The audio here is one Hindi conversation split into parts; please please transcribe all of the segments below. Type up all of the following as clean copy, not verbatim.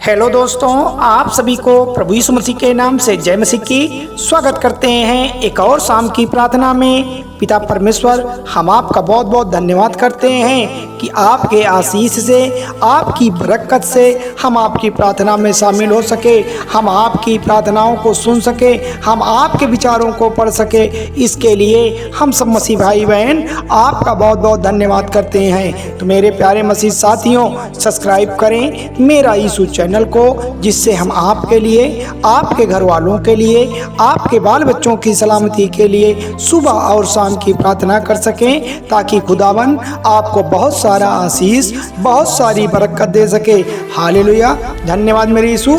हेलो दोस्तों, आप सभी को प्रभु यीशु मसीह के नाम से जय मसीह की स्वागत करते हैं एक और शाम की प्रार्थना में। पिता परमेश्वर, हम आपका बहुत बहुत धन्यवाद करते हैं कि आपके आशीष से, आपकी बरकत से हम आपकी प्रार्थना में शामिल हो सके, हम आपकी प्रार्थनाओं को सुन सके, हम आपके विचारों को पढ़ सके। इसके लिए हम सब मसीह भाई बहन आपका बहुत बहुत धन्यवाद करते हैं। तो मेरे प्यारे मसीह साथियों, सब्सक्राइब करें मेरा यीशु चैनल को, जिससे हम आपके लिए, आपके घर वालों के लिए, आपके बाल बच्चों की सलामती के लिए सुबह और शाम की प्रार्थना कर सकें, ताकि खुदावन आपको बहुत सारा आशीष, बहुत सारी बरकत दे सके। हालेलुया, धन्यवाद मेरे यीशु।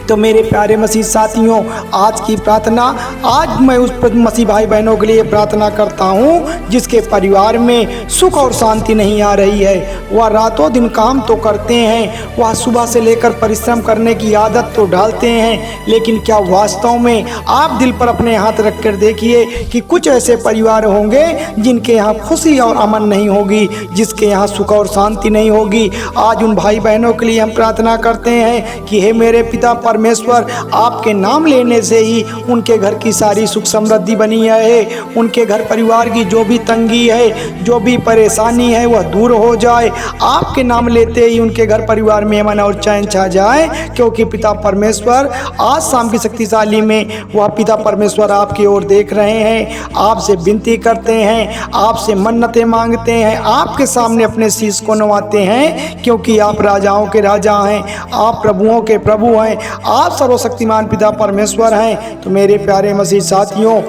तो मेरे प्यारे मसीह साथियों, आज की प्रार्थना, आज मैं उस मसीह भाई बहनों के लिए प्रार्थना करता हूँ जिसके परिवार में सुख और शांति नहीं आ रही है। वह रातों दिन काम तो करते हैं, वह सुबह से लेकर परिश्रम करने की आदत तो डालते हैं, लेकिन क्या वास्तव में आप दिल पर अपने हाथ रख कर देखिए कि कुछ ऐसे परिवार होंगे जिनके यहाँ खुशी और अमन नहीं होगी, जिसके यहाँ सुख और शांति नहीं होगी। आज उन भाई बहनों के लिए हम प्रार्थना करते हैं कि हे मेरे पिता परमेश्वर, आपके नाम लेने से ही उनके घर की सारी सुख समृद्धि बनी है। उनके घर परिवार की जो भी तंगी है, जो भी परेशानी है, वह दूर हो जाए। आपके नाम लेते ही उनके घर परिवार में अमन और चैन छा जाए, क्योंकि पिता परमेश्वर आज शाम की शक्तिशाली में वह पिता परमेश्वर आपकी ओर देख रहे हैं, आपसे विनती करते हैं, आपसे मन्नतें मांगते हैं, आपके सामने अपने शीश को नवाते हैं, क्योंकि आप राजाओं के राजा हैं, आप प्रभुओं के प्रभु हैं, आप सर्वशक्तिमान पिता परमेश्वर हैं। तो मेरे प्यारे मसीह साथियों,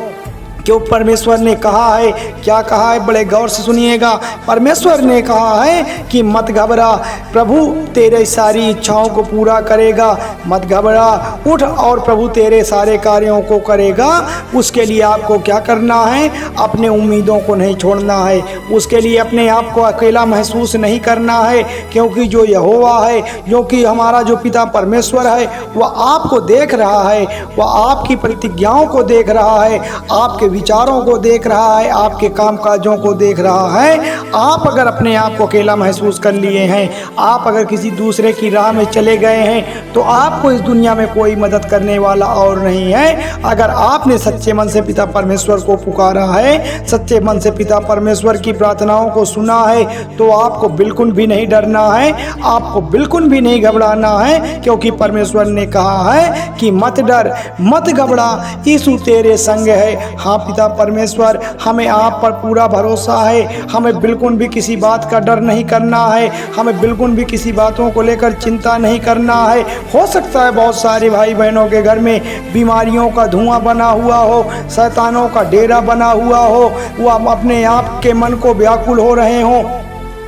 क्यों परमेश्वर ने कहा है, क्या कहा है, बड़े गौर से सुनिएगा। परमेश्वर ने कहा है कि मत घबरा, प्रभु तेरे सारी इच्छाओं को पूरा करेगा। मत घबरा, उठ और प्रभु तेरे सारे कार्यों को करेगा। उसके लिए आपको क्या करना है, अपने उम्मीदों को नहीं छोड़ना है, उसके लिए अपने आप को अकेला महसूस नहीं करना है, क्योंकि जो यहोवा है, जो कि हमारा जो पिता परमेश्वर है, वह आपको देख रहा है, वह आपकी प्रतिज्ञाओं को देख रहा है, आपके विचारों को देख रहा है, आपके कामकाजों को देख रहा है। आप अगर अपने आप को अकेला महसूस कर लिए हैं, आप अगर किसी दूसरे की राह में चले गए हैं, तो आपको इस दुनिया में कोई मदद करने वाला और नहीं है। अगर आपने सच्चे मन से पिता परमेश्वर को पुकारा है, सच्चे मन से पिता परमेश्वर की प्रार्थनाओं को सुना है, तो आपको बिल्कुल भी नहीं डरना है, आपको बिल्कुल भी नहीं घबराना है, क्योंकि परमेश्वर ने कहा है कि मत डर, मत घबरा, यीशु तेरे संग है। हाँ पिता परमेश्वर, हमें आप पर पूरा भरोसा है, हमें बिल्कुल भी किसी बात का डर नहीं करना है, हमें बिल्कुल भी किसी बातों को लेकर चिंता नहीं करना है। हो सकता है बहुत सारे भाई बहनों के घर में बीमारियों का धुआं बना हुआ हो, शैतानों का डेरा बना हुआ हो, वह अपने आप के मन को व्याकुल हो रहे हों,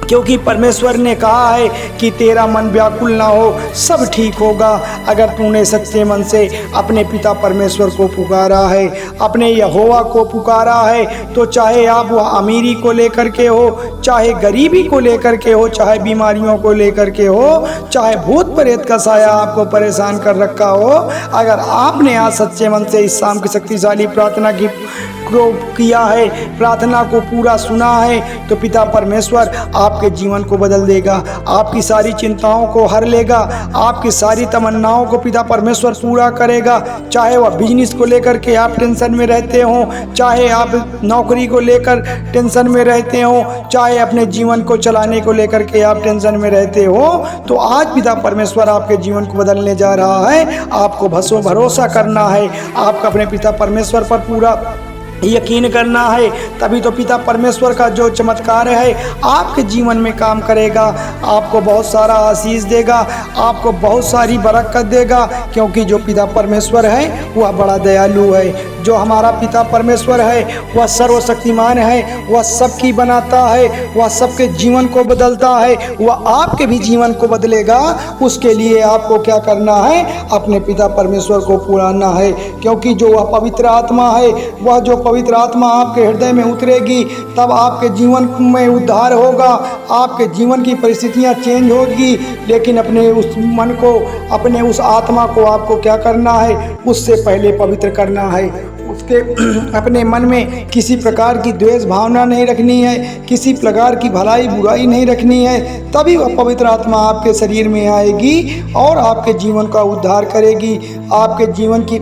क्योंकि परमेश्वर ने कहा है कि तेरा मन व्याकुल ना हो, सब ठीक होगा। अगर तूने सच्चे मन से अपने पिता परमेश्वर को पुकारा है, अपने यहोवा को पुकारा है, तो चाहे आप वह अमीरी को लेकर के हो, चाहे गरीबी को लेकर के हो, चाहे बीमारियों को लेकर के हो, चाहे भूत प्रेत का साया आपको परेशान कर रखा हो, अगर आपने आज सच्चे मन से इस शाम की शक्तिशाली प्रार्थना की किया है, प्रार्थना को पूरा सुना है, तो पिता परमेश्वर आपके जीवन को बदल देगा, आपकी सारी चिंताओं को हर लेगा, आपकी सारी तमन्नाओं को पिता परमेश्वर पूरा करेगा। चाहे वह बिजनेस को लेकर के आप टेंशन में रहते हो, चाहे आप नौकरी को लेकर टेंशन में रहते हो, चाहे अपने जीवन को चलाने को लेकर के आप टेंशन में रहते हो, तो आज पिता परमेश्वर आपके जीवन को बदलने जा रहा है। आपको भरोसा करना है, आपका अपने पिता परमेश्वर पर पूरा यकीन करना है, तभी तो पिता परमेश्वर का जो चमत्कार है आपके जीवन में काम करेगा, आपको बहुत सारा आशीष देगा, आपको बहुत सारी बरकत देगा, क्योंकि जो पिता परमेश्वर है वह बड़ा दयालु है। जो हमारा पिता परमेश्वर है वह सर्वशक्तिमान है, वह सबकी बनाता है, वह सबके जीवन को बदलता है, वह आपके भी जीवन को बदलेगा। उसके लिए आपको क्या करना है, अपने पिता परमेश्वर को पुराना है, क्योंकि जो वह पवित्र आत्मा है, वह जो पवित्र आत्मा आपके हृदय में उतरेगी, तब आपके जीवन में उद्धार होगा, आपके जीवन की परिस्थितियां चेंज होगी। लेकिन अपने उस मन को, अपने उस आत्मा को आपको क्या करना है, उससे पहले पवित्र करना है। उसके अपने मन में किसी प्रकार की द्वेष भावना नहीं रखनी है, किसी प्रकार की भलाई बुराई नहीं रखनी है, तभी वह पवित्र आत्मा आपके शरीर में आएगी और आपके जीवन का उद्धार करेगी, आपके जीवन की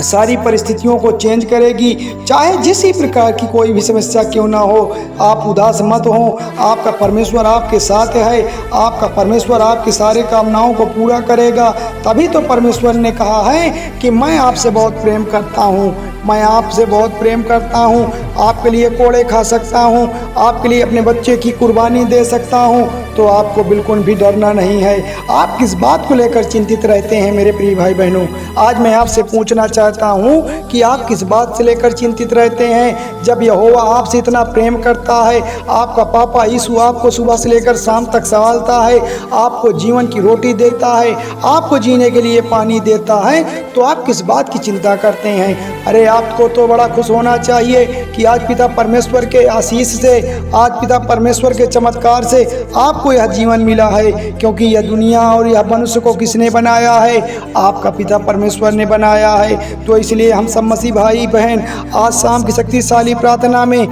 सारी परिस्थितियों को चेंज करेगी। चाहे जिस ही प्रकार की कोई भी समस्या क्यों ना हो, आप उदास मत हो। आपका परमेश्वर आपके साथ है, आपका परमेश्वर आपकी सारे कामनाओं को पूरा करेगा। तभी तो परमेश्वर ने कहा है कि मैं आपसे बहुत प्रेम करता हूँ, मैं आपसे बहुत प्रेम करता हूँ, आपके लिए कोड़े खा सकता हूँ, आपके लिए अपने बच्चे की कुर्बानी दे सकता हूँ। तो आपको बिल्कुल भी डरना नहीं है। आप किस बात को लेकर चिंतित रहते हैं मेरे प्रिय भाई बहनों? आज मैं आपसे पूछना चाहता हूँ कि आप किस बात से लेकर चिंतित रहते हैं? जब यहोवा आपसे इतना प्रेम करता है, आपका पापा यीशु आपको सुबह से लेकर शाम तक संभालता है, आपको जीवन की रोटी देता है, आपको जीने के लिए पानी देता है, तो आप किस बात की चिंता करते हैं? अरे आपको तो बड़ा खुश होना चाहिए कि आज पिता परमेश्वर के आशीष से, आज पिता परमेश्वर के चमत्कार से आपको यह जीवन मिला है। क्योंकि यह दुनिया और यह मनुष्य को किसने बनाया है? आपका पिता परमेश्वर ने बनाया है। तो इसलिए हम सब मसीह भाई बहन आज शाम की शक्तिशाली प्रार्थना में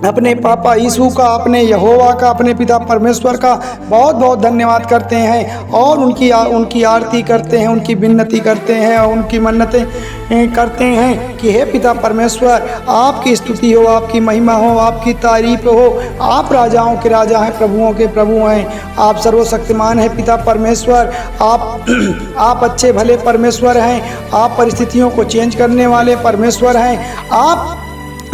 अपने पापा यीशु का, अपने यहोवा का, अपने पिता परमेश्वर का बहुत बहुत धन्यवाद करते हैं और उनकी आरती करते हैं, उनकी विनती करते हैं और उनकी मन्नतें करते हैं कि हे पिता परमेश्वर, आपकी स्तुति हो, आपकी महिमा हो, आपकी तारीफ हो। आप राजाओं के राजा हैं, प्रभुओं के प्रभु हैं, आप सर्वशक्तिमान हैं पिता परमेश्वर। आप अच्छे भले परमेश्वर हैं, आप परिस्थितियों को चेंज करने वाले परमेश्वर हैं। आप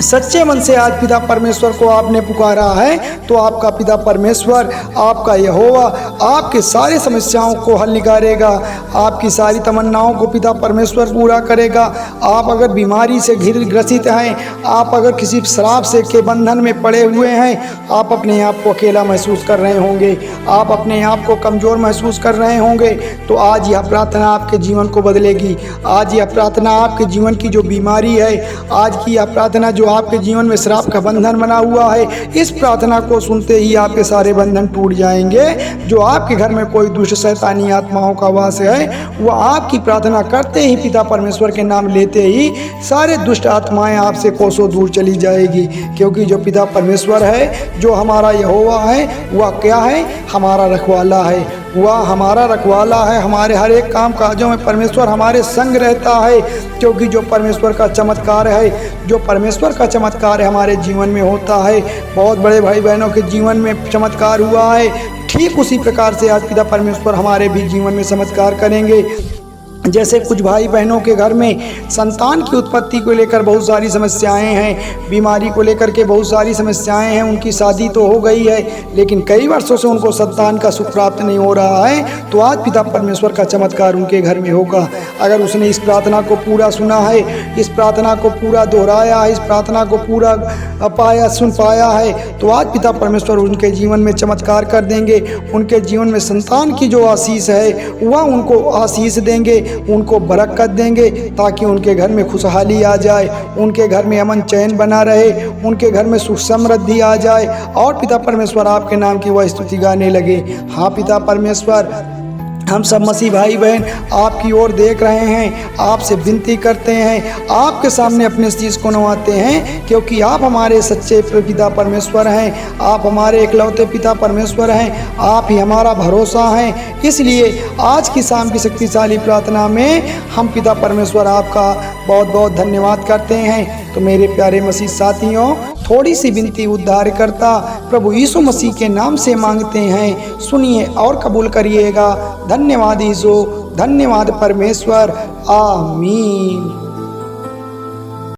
सच्चे मन से आज पिता परमेश्वर को आपने पुकारा है तो आपका पिता परमेश्वर, आपका यहोवा आपके सारे समस्याओं को हल निकालेगा, आपकी सारी तमन्नाओं को पिता परमेश्वर पूरा करेगा। आप अगर बीमारी से ग्रसित हैं, आप अगर किसी श्राप से के बंधन में पड़े हुए हैं, आप अपने आप को अकेला महसूस कर रहे होंगे, आप अपने आप को कमज़ोर महसूस कर रहे होंगे, तो आज यह प्रार्थना आपके जीवन को बदलेगी। आज यह प्रार्थना आपके जीवन की जो बीमारी है, आज की यह प्रार्थना जो आपके जीवन में श्राप का बंधन बना हुआ है, इस प्रार्थना को सुनते ही आपके सारे बंधन टूट जाएंगे। जो आपके घर में कोई दुष्ट शैतानी आत्माओं का वास है, वह आपकी प्रार्थना करते ही, पिता परमेश्वर के नाम लेते ही सारे दुष्ट आत्माएं आपसे कोसों दूर चली जाएगी। क्योंकि जो पिता परमेश्वर है, जो हमारा यहोवा है, वह क्या है? हमारा रखवाला है, वह हमारा रखवाला है। हमारे हर एक काम काजों में परमेश्वर हमारे संग रहता है। क्योंकि जो परमेश्वर का चमत्कार है, जो परमेश्वर का चमत्कार है हमारे जीवन में होता है। बहुत बड़े भाई बहनों के जीवन में चमत्कार हुआ है, ठीक उसी प्रकार से आज पिता परमेश्वर हमारे भी जीवन में चमत्कार करेंगे। जैसे कुछ भाई बहनों के घर में संतान की उत्पत्ति को लेकर बहुत सारी समस्याएं हैं, बीमारी को लेकर के बहुत सारी समस्याएं हैं, उनकी शादी तो हो गई है लेकिन कई वर्षों से उनको संतान का सुख प्राप्त नहीं हो रहा है, तो आज पिता परमेश्वर का चमत्कार उनके घर में होगा। अगर उसने इस प्रार्थना को पूरा सुना है, इस प्रार्थना को पूरा दोहराया है, इस प्रार्थना को पूरा सुन पाया है, तो आज पिता परमेश्वर उनके जीवन में चमत्कार कर देंगे। उनके जीवन में संतान की जो आशीष है वह उनको आशीष देंगे, उनको बरकत देंगे, ताकि उनके घर में खुशहाली आ जाए, उनके घर में अमन चैन बना रहे, उनके घर में सुख समृद्धि आ जाए और पिता परमेश्वर आपके नाम की वह स्तुति गाने लगे। हाँ पिता परमेश्वर, हम सब मसीह भाई बहन आपकी ओर देख रहे हैं, आपसे विनती करते हैं, आपके सामने अपने शीश को नवाते हैं, क्योंकि आप हमारे सच्चे पिता परमेश्वर हैं, आप हमारे इकलौते पिता परमेश्वर हैं, आप ही हमारा भरोसा हैं। इसलिए आज की शाम की शक्तिशाली प्रार्थना में हम पिता परमेश्वर आपका बहुत बहुत धन्यवाद करते हैं। तो मेरे प्यारे मसीह साथियों, थोड़ी सी विनती उद्धारकर्ता प्रभु यीशु मसीह के नाम से मांगते हैं, सुनिए और कबूल करिएगा। धन्यवाद यीशु, धन्यवाद परमेश्वर, आमीन।